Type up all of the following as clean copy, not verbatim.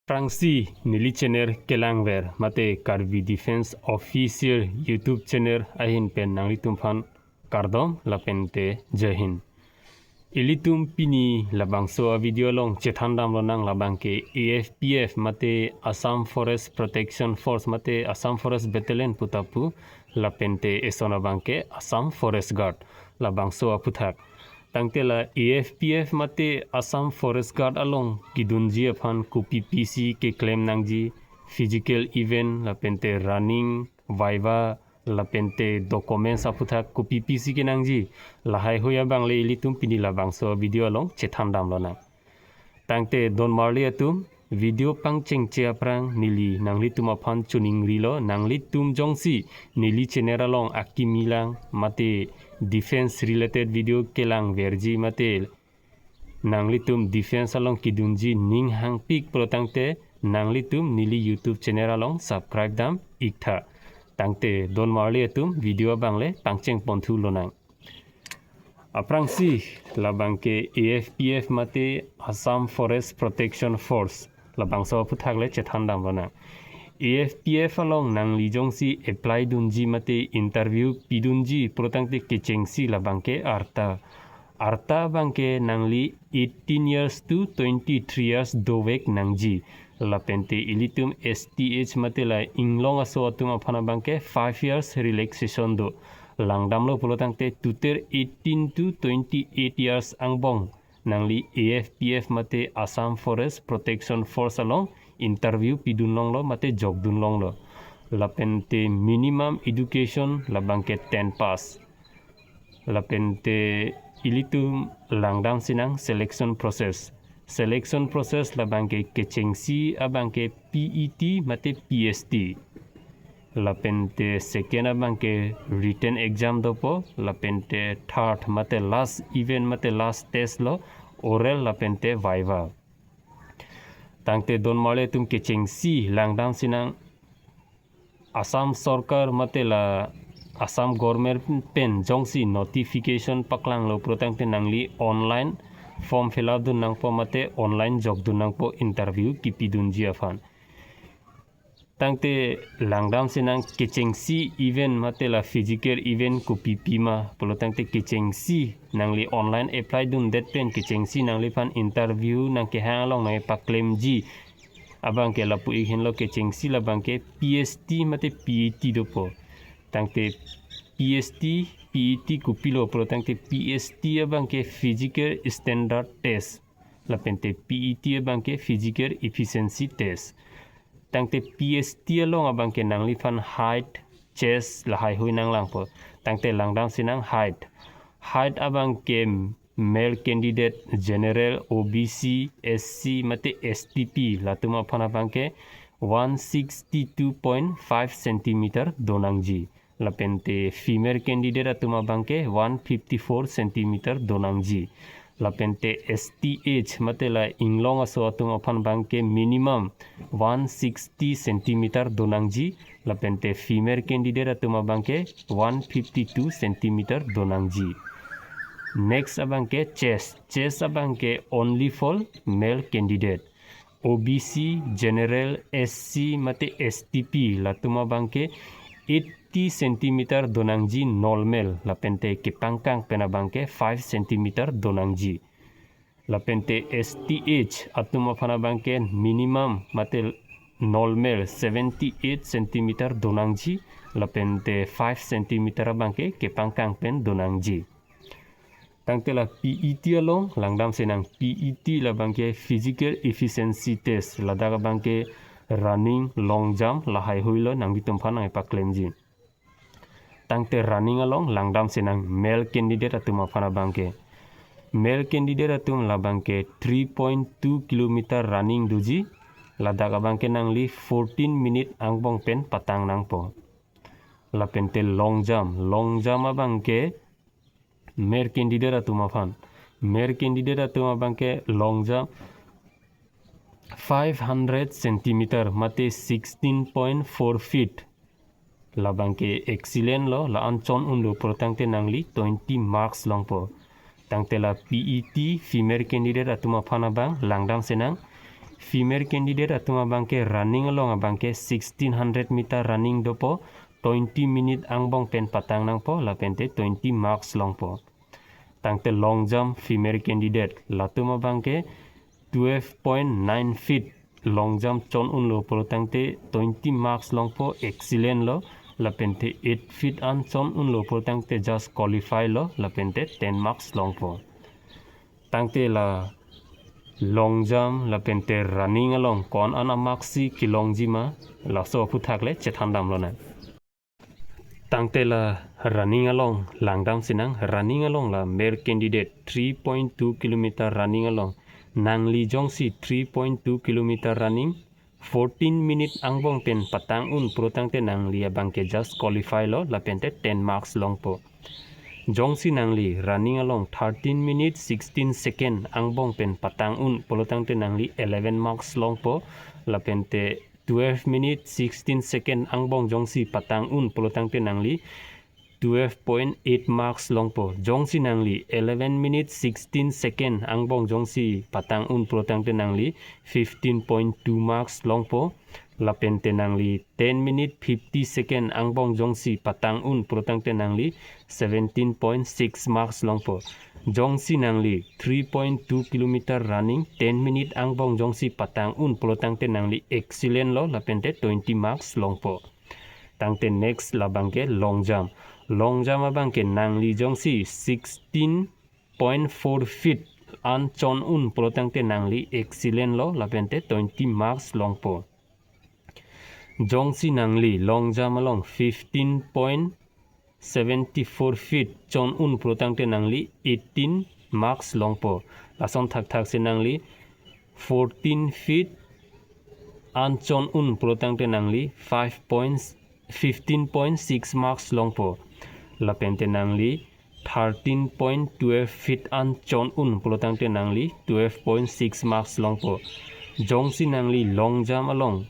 Prangsi nili channel kelangver mate Karbi Defense Official YouTube channel ahin pen nangli tumfan kardom lapente jahin ilitum pini labangso video long chethandam lonang labangke AFPF mate Assam Forest Protection Force mate Assam Forest Battalion putapu lapente esona bangke Assam Forest Guard labangso aputhak tangtela AFPF mate Assam Forest Guard along kidunji aphan kupi PC ke claim nangji physical event lapente running viva lapente documents aputhak kupi PC ke nangji lahai hoya bangle ilitum pinila bangso video along chethandam lona tangte don marli atum video pangcheng cheaprang nili nangli tum aphan chuning rilo nangli tum jongsi nili chenera long akimilang mate defense related video kelang verji mate nangli tum defense along kidunji ning hang pik protangte nangli tum nili YouTube channel along subscribe dam iktha tangte don marli atum video bangle pangcheng ponthu lonang aprangsi labangke AFPF mate Assam Forest Protection Force labangso puthagle chethandam lona AFPF along nangli jongsi apply dunji mate interview pidunji protangte kechengsi labangke arta bangke nangli 18 years to 23 years dowek nangji lapente ilitum STH mate la inglong aso atum aphana bangke 5 years relaxation do langdamlo polotangte tuter 18 to 28 years angbong nangli AFPF mate Assam Forest Protection Force along interview pidunlong lo mate jogdunlong lo lapente minimum education labangke 10 pass lapente ilitum langdam sinang selection process labangke kechengsi abangke PET mate PST lapente second abangke written exam dopo lapente third mate last event mate last test lo oral lapente viva tangte don male tum kechengsi langdam sinang Assam Sarkar mate la Assam government pen jongsi notification paklang lo protangte nangli online form fill up dun nangpo mate online jog dun nangpo interview kipi dunji afan tangte langdam sinang kechengsi event mate la physical event ko pipima polotangte kechengsi nangli online apply dun that pen kechengsi nangli fan interview nang ke halong nang pa claim ji abang ke lapu ihin lo kechengsi labangke PST mate PET dopo tangte PST PET kupilo polotangte PST abangke physical standard test lapente PET abangke physical efficiency test tangte PST along abangke nangli fan height chest lahai hui nang langpo tangte langdam sinang height abangke male candidate general OBC SC mate STP latuma fan abangke 162.5 cm donangji lapente female candidate atuma bangke 154 cm donangji lapente STH mate la inglong aso atuma fan bangke minimum 160 cm donangji lapente female candidate atuma bangke 152 cm donangji next abangke chest abangke only for male candidate OBC general SC mate STP latuma bangke 80 cm donangji normal lapente kipangkang penabangke 5 cm donangji lapente STH atuma fanabangke minimum mate normal 78 cm donangji lapente 5 cm bangke kipangkang pen donangji tangtela PET along langdam senang PET labangke physical efficiency test ladaga bangke running long jump lahai huilo nangbi tumpan nang pa claimji tangte running along langdam senang male candidate atuma fana bangke male candidate atum labangke 3.2 km running duji ladaga bangke nangli 14 minute angbong pen patang nangpo lapente long jump abangke male candidate atuma bangke long jump 500 cm mate 16.4 feet labangke excellent lo la anchon undo protangte nangli 20 marks longpo tangte la PET female candidate atuma fana bang langdam senang female candidate atuma bangke running along abangke 1600 meter running dopo 20 minute angbong pen patang nangpo lapente 20 marks longpo. Tangte long jump female candidate latuma bangke 12.9 feet long jump chon unlo polo tangte 20 marks longpo excellent lo lapente 8 feet an chon unlo polo tangte just qualify lo lapente 10 marks longpo. Tangte la long jump lapente running along kon ana maxi ki long jima la so phu thakle chethandam lo na. Tangte la running along langdam sinang running along la male candidate 3.2 km running along nangli jongsi 3.2 km running 14 minute angbong pen patang un protangte nangli abangke just qualify lo lapente 10 marks longpo. Jongsi nangli running along 13 minutes 16 second angbong pen patang un polotangte nangli 11 marks longpo lapente 12 minutes 16 second angbong jongsi patang un polotangte nangli 12.8 marks longpo. Jongsi nangli 11 minutes 16 second angbong jongsi patang un polotangte nangli 15.2 marks longpo. Lapente nangli 10 minute 50 second angbong jongsi patang un protangte nangli 17.6 marks longpo. Jongsi nangli 3.2 km running 10 minute angbong jongsi patang un protangte nangli excellent lo lapente 20 marks longpo. Tangte next labangke long jump. Long jump abangke nangli jongsi 16.4 feet an chon un protangte nangli excellent lo lapente 20 marks longpo. Jongsi nangli long jump along 15.74 feet chon un protangte nangli 18 marks longpo. Lason thak thak se nangli 14 feet an chon un protangte nangli 15.6 marks longpo. Lapente nangli 13.12 feet an chon un protangte nangli 12.6 marks longpo. Jongsi nangli long jump along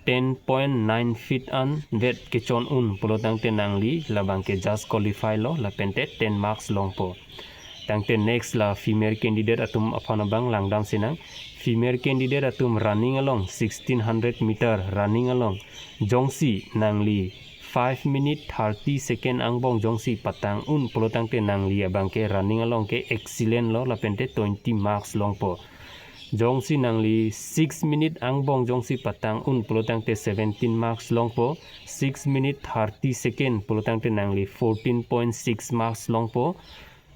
10.9 feet an vet kechon un polotangte nangli labangke just qualify lo lapente 10 marks longpo. Tangte next la female candidate atum apanabang langdam sinang female candidate atum running along 1600 meter running along jongsi nangli 5 minute 30 second angbong jongsi patang un polotangte nangli abangke running along ke excellent lo lapente 20 marks longpo. Jongsi nangli 6 minute angbong jongsi patang un polotangte 17 marks longpo. 6 minute 30 second polotangte nangli 14.6 marks longpo.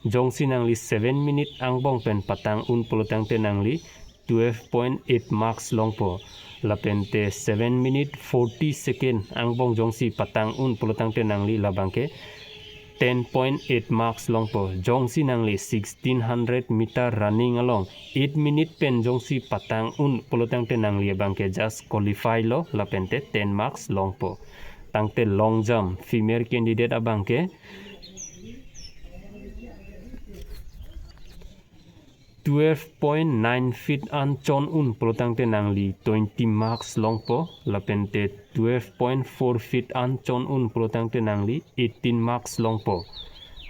Jongsi nangli 7 minute angbong pen patang un polotangte nangli 12.8 marks longpo. Lapente 7 minute 40 second angbong jongsi patang un polotangte nangli labangke 10.8 marks longpo. Jongsi nangli 1600 meter running along 8 minute pen jongsi patang un polotangte nangli abangke just qualify lo lapente 10 marks longpo. Tangte long jump female candidate abangke 12.9 feet an chon un polotangte nangli 20 marks longpo. Lapente 12.4 feet an chon un polotangte nangli 18 marks longpo.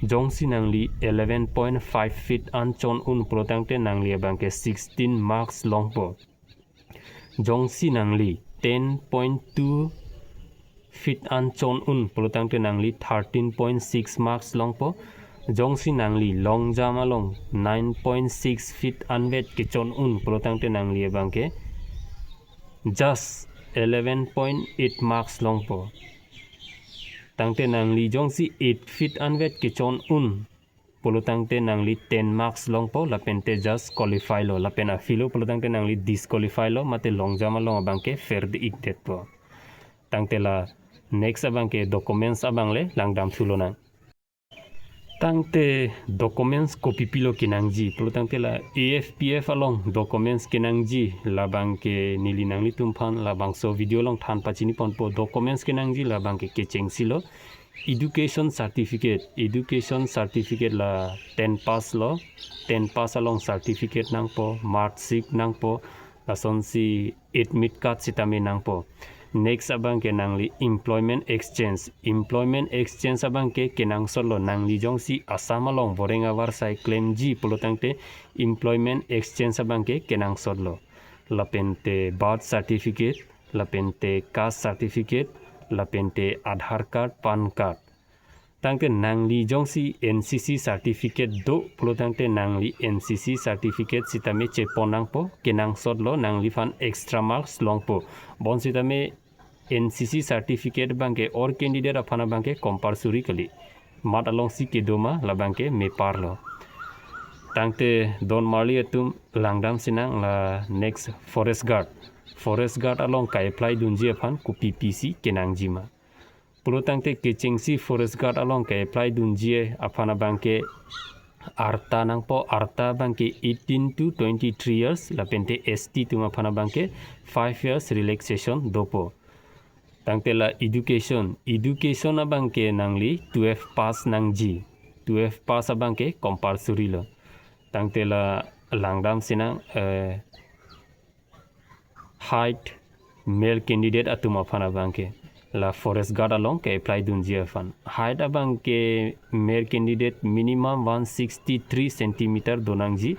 Jongsi nangli 11.5 feet an chon un polotangte nangli abangke 16 marks longpo. Jongsi nangli 10.2 feet an chon un polotangte nangli 13.6 marks longpo. Jongsi nangli long jump along 9.6 feet unwet kechon un polotangte nangli abangke just 11.8 marks longpo. Tangte nangli jongsi 8 feet unwet kechon un polotangte nangli 10 marks longpo lapente just qualify lo lapena filo polotangte nangli disqualify lo mate long jump along abangke fair de igdet po. Tangte la next abangke documents abangle langdam thulona. Tangte documents copy pilo kinangji polotangte la AFPF along documents kinangji labangke nili nangli tumphan labangso video long than pachini ponpo documents kinangji labangke kecheng silo education certificate la 10 pass lo 10 pass along certificate nangpo mark sheet nangpo lasonsi admit card sitame nangpo. Next abangke nangli employment exchange abangke kenang solo nangli jongsi Assam along borenga warsai claim ji polotangte employment exchange abangke kenang solo. lapente birth certificate, lapente caste certificate, lapente Aadhaar card, PAN card. Tangte nangli jongsi NCC certificate do pulo tangte nangli NCC certificate sitame cheponang po kenang sodlo nangli fan extra marks long po bon sitame NCC certificate bangke or candidate apana bangke compulsory kali mat along si kedoma la bangke me parlo tangte don marli atum langdam sinang la next forest guard along kai apply dunji aphan ku PPC kenang jima pulo tangte kechengsi forest guard along kai apply dunji apana bangke arta nang po arta bangke 18 to 23 years la pente ST tuma apana bangke 5 years relaxation dopo tangte la education abangke nangli 12 pass nangji 12 pass abangke compulsory lo tangte la langdam sinang height male candidate atuma phana bangke la forest guard along ke apply dunji afan height abangke male candidate minimum 163 cm donangji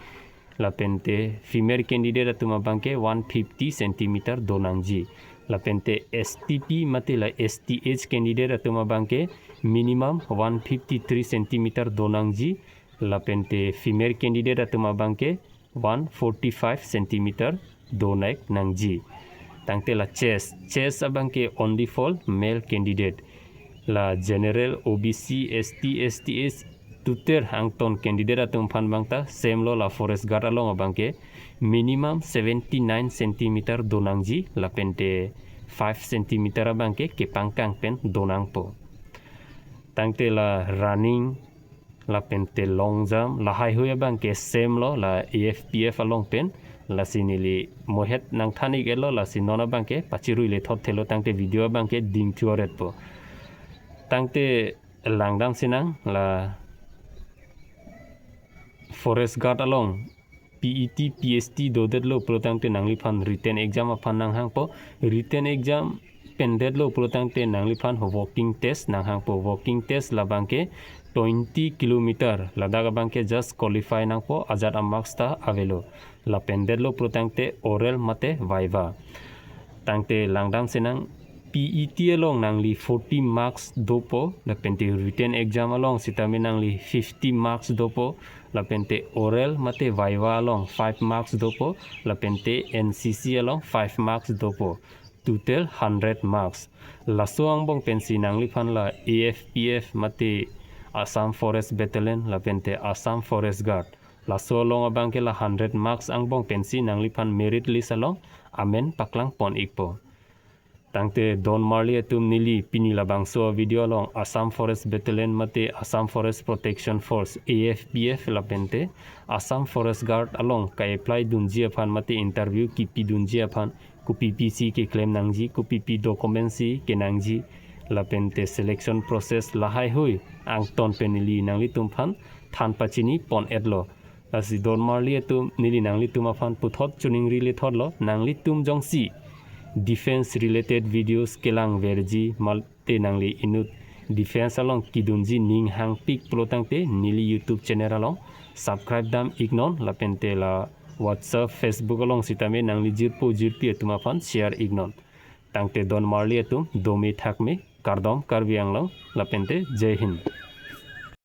la pente female candidate atuma bangke 150 cm donangji la pente STP mate la STH candidate atuma bangke minimum 153 cm donangji la pente female candidate atuma bangke 145 cm donak nangji tangte la chest abangke only for male candidate la general OBC ST STS tuter hangton candidate atum phan bangta same lo la forest guard along abangke minimum 79 cm donangji la pente 5 cm abangke ke pangkang pen donang po tangte la running la pente long jump la high hui abangke same lo la AFPF along pen la sinili mohet nang thani gelo la sinona bangke pachirui le thot thelo tangte video bangke ding chuaret po tangte langdam sinang la forest guard along PET PST dodet lo protangte nangli phan written exam aphan nang hang po written exam pendet lo protangte nangli phan walking test nang hang po walking test la bangke 20 km ladaka bangke just qualify nang po azat marks ta avelo la pendet lo protangte oral mate viva tangte langdam senang PET along nangli 40 marks dopo la pente written exam along sitame nangli 50 marks dopo la pente oral mate viva along 5 marks dopo la pente NCC along 5 marks dopo total 100 marks la soang bong pensi nangli phan la AFPF mate Assam Forest Battalion la pente Assam Forest Guard la so long abangke la 100 marks ang bong pensi nangli phan merit list along amen paklang pon ikpo tangte don marli atum nili pinila bangso video along Assam Forest Battalion mate Assam Forest Protection Force AFPF la pente Assam Forest Guard along ka apply dunji aphan mate interview kipi dunji aphan ku PPC ke claim nangji ku PP documents ke nangji la pente selection process lahai hui ang ton penili nangli tumphan than pachini pon edlo asi don marli atum nili nangli tumaphan puthot chuning rile thodlo nangli tum jongsi defense related videos kelang verji malte nangli inut defense along kidunji ning hang pik protangte nili YouTube channel along subscribe dam ignon la pente la WhatsApp Facebook along sitame nangli jirpi tumaphan share ignon tangte don marli atum domi thakme kardom karbi anglo la pente jai hind